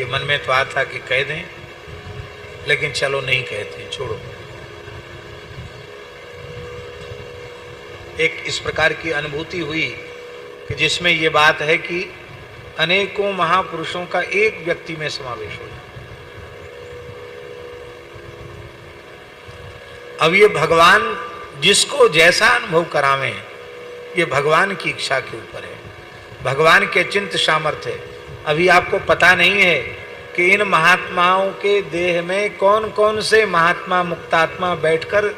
मन में तो आता कि कह दें, लेकिन चलो नहीं कहते, छोड़ो। एक इस प्रकार की अनुभूति हुई कि जिसमें ये बात है कि अनेकों महापुरुषों का एक व्यक्ति में समावेश हो जाए। अब ये भगवान जिसको जैसा अनुभव करावें, ये भगवान की इच्छा के ऊपर है, भगवान के चिंत सामर्थ्य है। अभी आपको पता नहीं है कि इन महात्माओं के देह में कौन कौन से महात्मा मुक्तात्मा बैठकर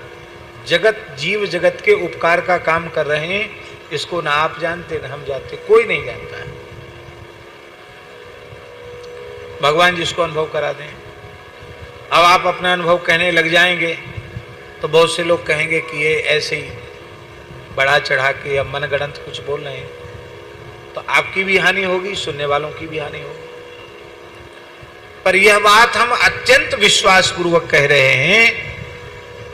जगत जीव जगत के उपकार का काम कर रहे हैं। इसको ना आप जानते ना हम जानते, कोई नहीं जानता है। भगवान जिसको अनुभव करा दें। अब आप अपना अनुभव कहने लग जाएंगे तो बहुत से लोग कहेंगे कि ये ऐसे ही बढ़ा चढ़ा के या मनगढ़ंत कुछ बोल रहे हैं, तो आपकी भी हानि होगी, सुनने वालों की भी हानि होगी। पर यह बात हम अत्यंत विश्वास पूर्वक कह रहे हैं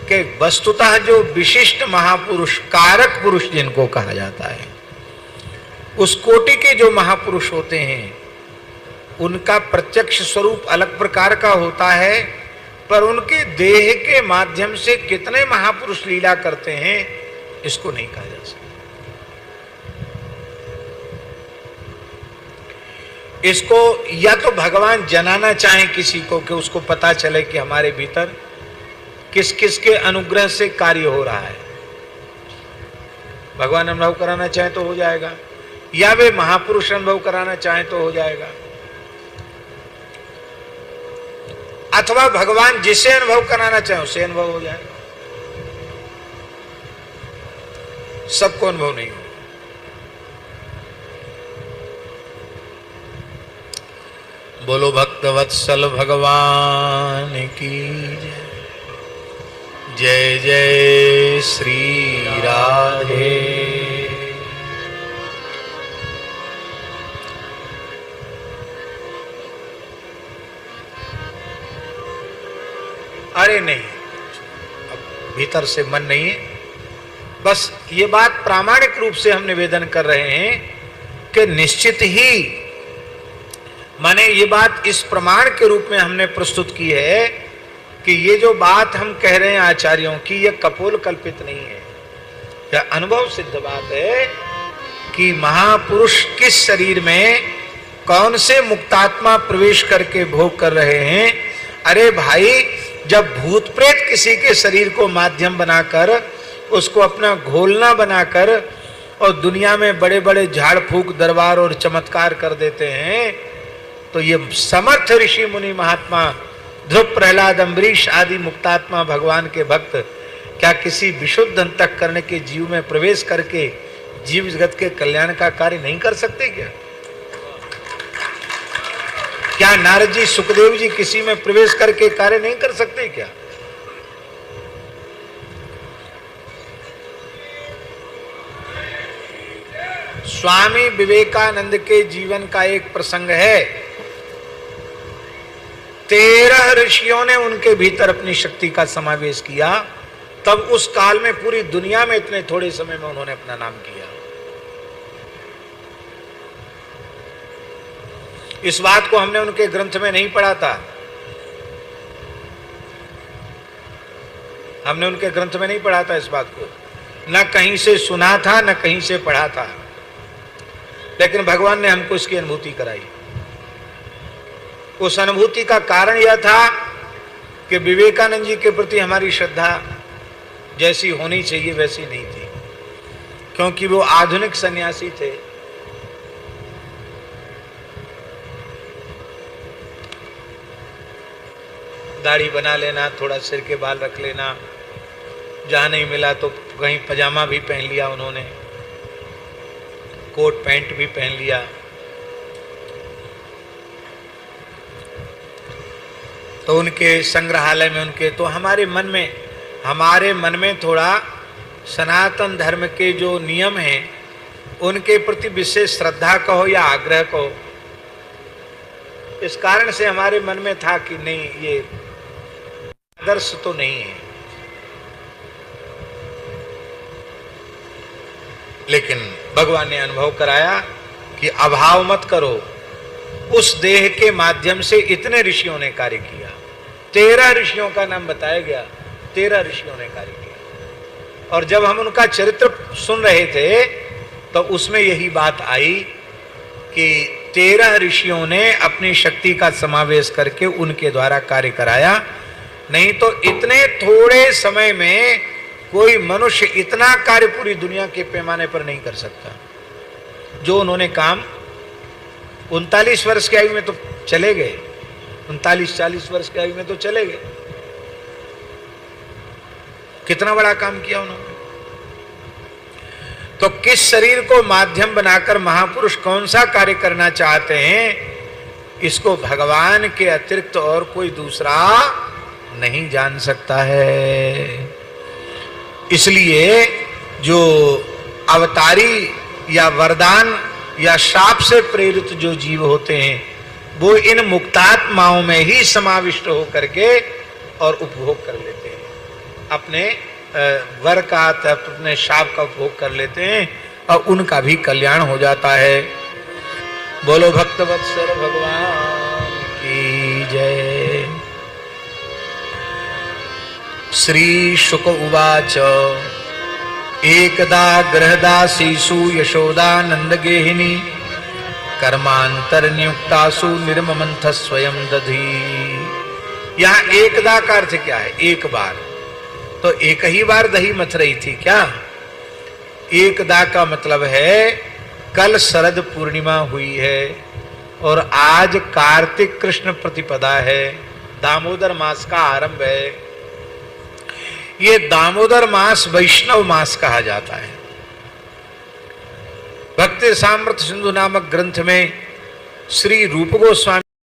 कि वस्तुतः जो विशिष्ट महापुरुष, कारक पुरुष जिनको कहा जाता है, उस कोटि के जो महापुरुष होते हैं उनका प्रत्यक्ष स्वरूप अलग प्रकार का होता है, पर उनके देह के माध्यम से कितने महापुरुष लीला करते हैं इसको नहीं कहा जा सकता। इसको या तो भगवान जनाना चाहें किसी को कि उसको पता चले कि हमारे भीतर किस किस के अनुग्रह से कार्य हो रहा है, भगवान अनुभव कराना चाहे तो हो जाएगा, या वे महापुरुष अनुभव कराना चाहे तो हो जाएगा, अथवा भगवान जिसे अनुभव कराना चाहे उसे अनुभव हो जाएगा। सबको अनुभव नहीं हो। बोलो भक्त वत्सल भगवान की जय। जय जय श्री राधे। अरे नहीं, अब भीतर से मन नहीं है। बस ये बात प्रामाणिक रूप से हम निवेदन कर रहे हैं कि निश्चित ही, माने ये बात इस प्रमाण के रूप में हमने प्रस्तुत की है कि ये जो बात हम कह रहे हैं आचार्यों की, यह कपोल कल्पित नहीं है, यह अनुभव सिद्ध बात है कि महापुरुष किस शरीर में कौन से मुक्तात्मा प्रवेश करके भोग कर रहे हैं। अरे भाई, जब भूत प्रेत किसी के शरीर को माध्यम बनाकर, उसको अपना घोलना बनाकर और दुनिया में बड़े बड़े झाड़ फूक दरबार और चमत्कार कर देते हैं, तो ये समर्थ ऋषि मुनि महात्मा ध्रुव प्रहलाद अम्बरीश आदि मुक्तात्मा भगवान के भक्त क्या किसी विशुद्ध अंतःकरण के जीव में प्रवेश करके जीव जगत के कल्याण का कार्य नहीं कर सकते क्या? क्या नारद जी, सुखदेव जी किसी में प्रवेश करके कार्य नहीं कर सकते क्या? स्वामी विवेकानंद के जीवन का एक प्रसंग है। 13 ऋषियों ने उनके भीतर अपनी शक्ति का समावेश किया, तब उस काल में पूरी दुनिया में इतने थोड़े समय में उन्होंने अपना नाम किया। इस बात को हमने उनके ग्रंथ में नहीं पढ़ा था, हमने उनके ग्रंथ में नहीं पढ़ा था इस बात को, न कहीं से सुना था न कहीं से पढ़ा था, लेकिन भगवान ने हमको इसकी अनुभूति कराई। उस अनुभूति का कारण यह था कि विवेकानंद जी के प्रति हमारी श्रद्धा जैसी होनी चाहिए वैसी नहीं थी, क्योंकि वो आधुनिक सन्यासी थे। दाढ़ी बना लेना, थोड़ा सिर के बाल रख लेना, जहां नहीं मिला तो कहीं पजामा भी पहन लिया उन्होंने, कोट पैंट भी पहन लिया। तो उनके संग्रहालय में उनके, तो हमारे मन में थोड़ा सनातन धर्म के जो नियम हैं उनके प्रति विशेष श्रद्धा कहो या आग्रह कहो, इस कारण से हमारे मन में था कि नहीं, ये आदर्श तो नहीं है। लेकिन भगवान ने अनुभव कराया कि अभाव मत करो, उस देह के माध्यम से इतने ऋषियों ने कार्य किया। 13 ऋषियों का नाम बताया गया, 13 ऋषियों ने कार्य किया। और जब हम उनका चरित्र सुन रहे थे तो उसमें यही बात आई कि 13 ऋषियों ने अपनी शक्ति का समावेश करके उनके द्वारा कार्य कराया। नहीं तो इतने थोड़े समय में कोई मनुष्य इतना कार्य पूरी दुनिया के पैमाने पर नहीं कर सकता। जो उन्होंने काम 39 वर्ष की आयु में तो चले गए, 39-40 वर्ष की आयु में तो चले गए। कितना बड़ा काम किया उन्होंने। तो किस शरीर को माध्यम बनाकर महापुरुष कौन सा कार्य करना चाहते हैं, इसको भगवान के अतिरिक्त और कोई दूसरा नहीं जान सकता है। इसलिए जो अवतारी या वरदान या शाप से प्रेरित जो जीव होते हैं वो इन मुक्तात्माओं में ही समाविष्ट होकर के और उपभोग कर लेते हैं। अपने वर का अपने शाप का उपभोग कर लेते हैं और उनका भी कल्याण हो जाता है। बोलो भक्तवत्सल भगवान की जय। श्री शुक उवाच एकदा गृहदासीषु यशोदानंद गेहिनी कर्मांतर नियुक्तासु निर्ममंथ स्वयं दधी। यहाँ एकदा का अर्थ क्या है? एक बार। तो एक ही बार दही मथ रही थी क्या? एकदा का मतलब है कल शरद पूर्णिमा हुई है और आज कार्तिक कृष्ण प्रतिपदा है, दामोदर मास का आरंभ है। ये दामोदर मास वैष्णव मास कहा जाता है। भक्ति सामर्थ्य सिंधु नामक ग्रंथ में श्री रूप गोस्वामी